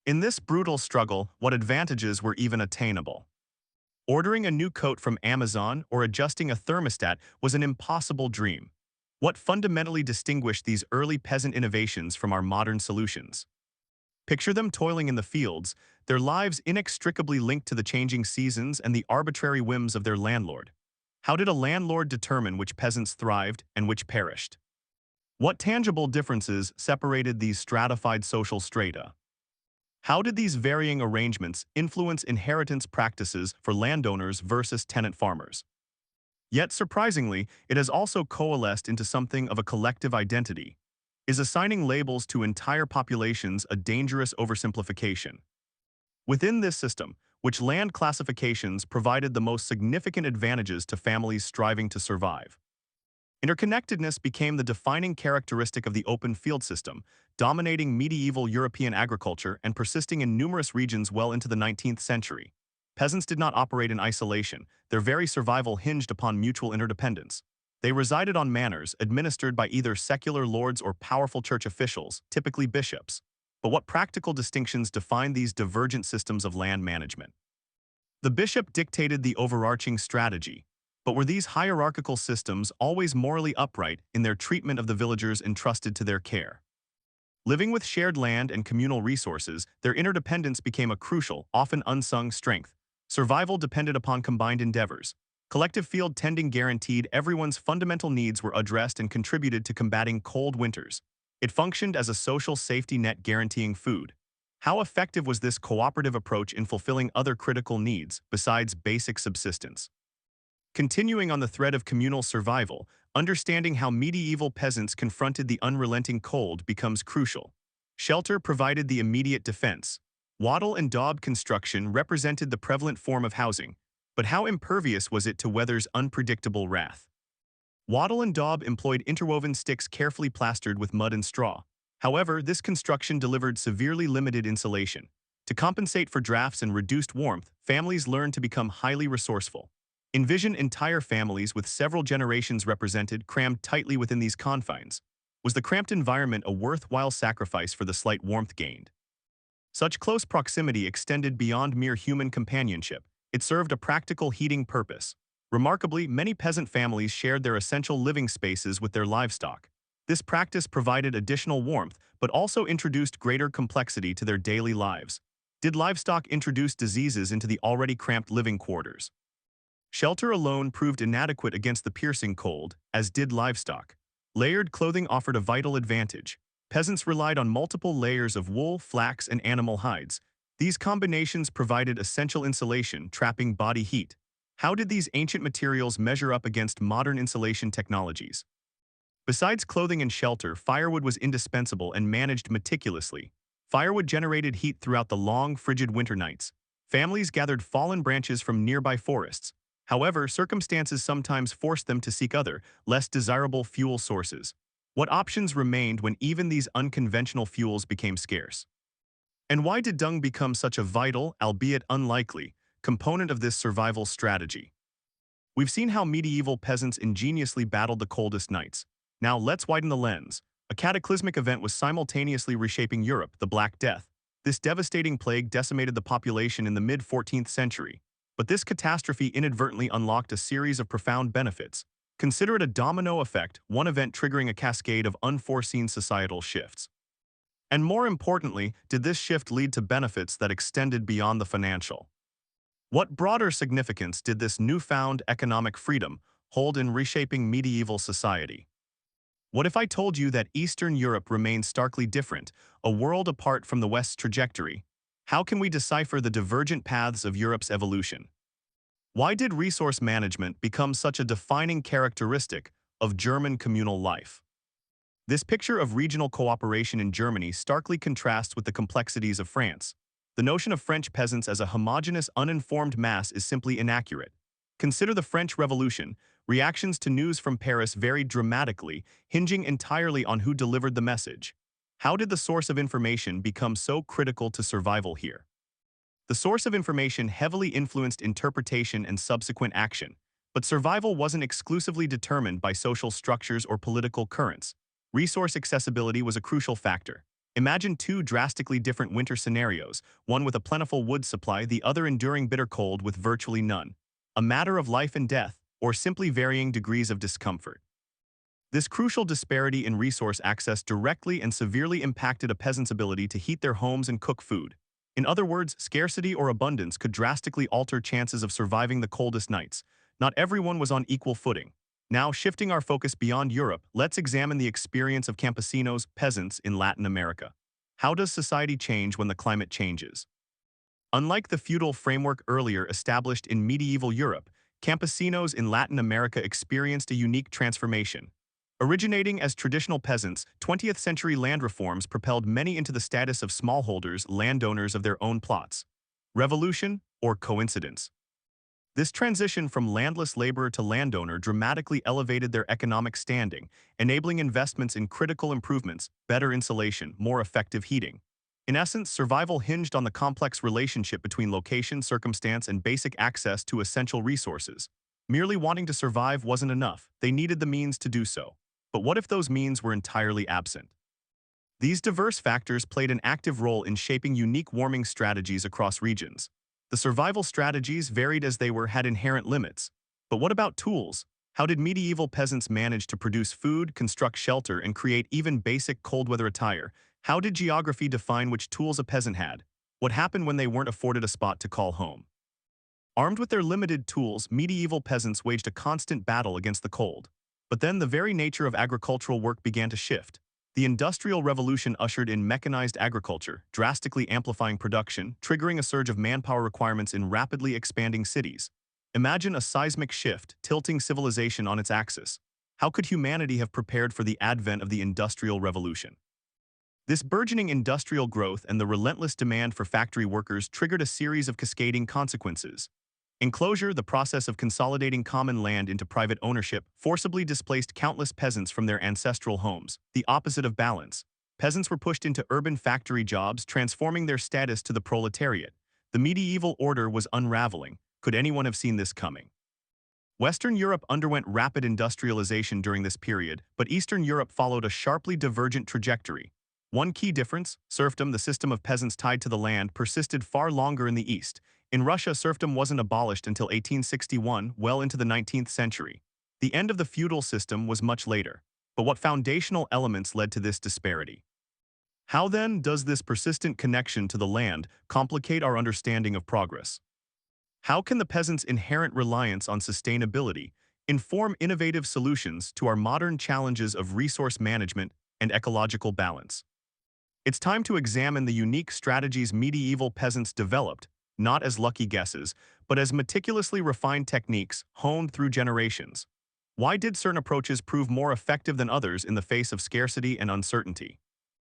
In this brutal struggle, what advantages were even attainable? Ordering a new coat from Amazon or adjusting a thermostat was an impossible dream. What fundamentally distinguished these early peasant innovations from our modern solutions? Picture them toiling in the fields, their lives inextricably linked to the changing seasons and the arbitrary whims of their landlord. How did a landlord determine which peasants thrived and which perished? What tangible differences separated these stratified social strata? How did these varying arrangements influence inheritance practices for landowners versus tenant farmers? Yet surprisingly, it has also coalesced into something of a collective identity. Is assigning labels to entire populations a dangerous oversimplification? Within this system, which land classifications provided the most significant advantages to families striving to survive? Interconnectedness became the defining characteristic of the open field system, dominating medieval European agriculture and persisting in numerous regions well into the 19th century. Peasants did not operate in isolation; their very survival hinged upon mutual interdependence. They resided on manors administered by either secular lords or powerful church officials, typically bishops. But what practical distinctions define these divergent systems of land management? The bishop dictated the overarching strategy, but were these hierarchical systems always morally upright in their treatment of the villagers entrusted to their care? Living with shared land and communal resources, their interdependence became a crucial, often unsung strength. Survival depended upon combined endeavors. Collective field tending guaranteed everyone's fundamental needs were addressed and contributed to combating cold winters. It functioned as a social safety net guaranteeing food. How effective was this cooperative approach in fulfilling other critical needs besides basic subsistence? Continuing on the thread of communal survival, understanding how medieval peasants confronted the unrelenting cold becomes crucial. Shelter provided the immediate defense. Wattle and daub construction represented the prevalent form of housing, but how impervious was it to weather's unpredictable wrath? Wattle and daub employed interwoven sticks carefully plastered with mud and straw. However, this construction delivered severely limited insulation. To compensate for drafts and reduced warmth, families learned to become highly resourceful. Envision entire families with several generations represented crammed tightly within these confines. Was the cramped environment a worthwhile sacrifice for the slight warmth gained? Such close proximity extended beyond mere human companionship. It served a practical heating purpose. Remarkably, many peasant families shared their essential living spaces with their livestock. This practice provided additional warmth, but also introduced greater complexity to their daily lives. Did livestock introduce diseases into the already cramped living quarters? Shelter alone proved inadequate against the piercing cold, as did livestock. Layered clothing offered a vital advantage. Peasants relied on multiple layers of wool, flax, and animal hides. These combinations provided essential insulation, trapping body heat. How did these ancient materials measure up against modern insulation technologies? Besides clothing and shelter, firewood was indispensable and managed meticulously. Firewood generated heat throughout the long, frigid winter nights. Families gathered fallen branches from nearby forests. However, circumstances sometimes forced them to seek other, less desirable fuel sources. What options remained when even these unconventional fuels became scarce? And why did dung become such a vital, albeit unlikely, component of this survival strategy? We've seen how medieval peasants ingeniously battled the coldest nights. Now let's widen the lens. A cataclysmic event was simultaneously reshaping Europe, the Black Death. This devastating plague decimated the population in the mid-14th century. But this catastrophe inadvertently unlocked a series of profound benefits. Consider it a domino effect, one event triggering a cascade of unforeseen societal shifts. And more importantly, did this shift lead to benefits that extended beyond the financial? What broader significance did this newfound economic freedom hold in reshaping medieval society? What if I told you that Eastern Europe remained starkly different, a world apart from the West's trajectory? How can we decipher the divergent paths of Europe's evolution? Why did resource management become such a defining characteristic of German communal life? This picture of regional cooperation in Germany starkly contrasts with the complexities of France. The notion of French peasants as a homogeneous, uninformed mass is simply inaccurate. Consider the French Revolution. Reactions to news from Paris varied dramatically, hinging entirely on who delivered the message. How did the source of information become so critical to survival here? The source of information heavily influenced interpretation and subsequent action, but survival wasn't exclusively determined by social structures or political currents. Resource accessibility was a crucial factor. Imagine two drastically different winter scenarios, one with a plentiful wood supply, the other enduring bitter cold with virtually none. A matter of life and death, or simply varying degrees of discomfort. This crucial disparity in resource access directly and severely impacted a peasant's ability to heat their homes and cook food. In other words, scarcity or abundance could drastically alter chances of surviving the coldest nights. Not everyone was on equal footing. Now, shifting our focus beyond Europe, let's examine the experience of campesinos, peasants, in Latin America. How does society change when the climate changes? Unlike the feudal framework earlier established in medieval Europe, campesinos in Latin America experienced a unique transformation. Originating as traditional peasants, 20th century land reforms propelled many into the status of smallholders, landowners of their own plots. Revolution or coincidence? This transition from landless laborer to landowner dramatically elevated their economic standing, enabling investments in critical improvements, better insulation, more effective heating. In essence, survival hinged on the complex relationship between location, circumstance, and basic access to essential resources. Merely wanting to survive wasn't enough, they needed the means to do so. But what if those means were entirely absent? These diverse factors played an active role in shaping unique warming strategies across regions. The survival strategies, varied as they were, had inherent limits. But what about tools? How did medieval peasants manage to produce food, construct shelter, and create even basic cold-weather attire? How did geography define which tools a peasant had? What happened when they weren't afforded a spot to call home? Armed with their limited tools, medieval peasants waged a constant battle against the cold. But then the very nature of agricultural work began to shift. The Industrial Revolution ushered in mechanized agriculture, drastically amplifying production, triggering a surge of manpower requirements in rapidly expanding cities. Imagine a seismic shift, tilting civilization on its axis. How could humanity have prepared for the advent of the Industrial Revolution? This burgeoning industrial growth and the relentless demand for factory workers triggered a series of cascading consequences. Enclosure, the process of consolidating common land into private ownership, forcibly displaced countless peasants from their ancestral homes, the opposite of balance. Peasants were pushed into urban factory jobs, transforming their status to the proletariat. The medieval order was unraveling. Could anyone have seen this coming? Western Europe underwent rapid industrialization during this period, but Eastern Europe followed a sharply divergent trajectory. One key difference, serfdom, the system of peasants tied to the land, persisted far longer in the East. In Russia, serfdom wasn't abolished until 1861, well into the 19th century. The end of the feudal system was much later. But what foundational elements led to this disparity? How then does this persistent connection to the land complicate our understanding of progress? How can the peasants' inherent reliance on sustainability inform innovative solutions to our modern challenges of resource management and ecological balance? It's time to examine the unique strategies medieval peasants developed, not as lucky guesses, but as meticulously refined techniques honed through generations. Why did certain approaches prove more effective than others in the face of scarcity and uncertainty?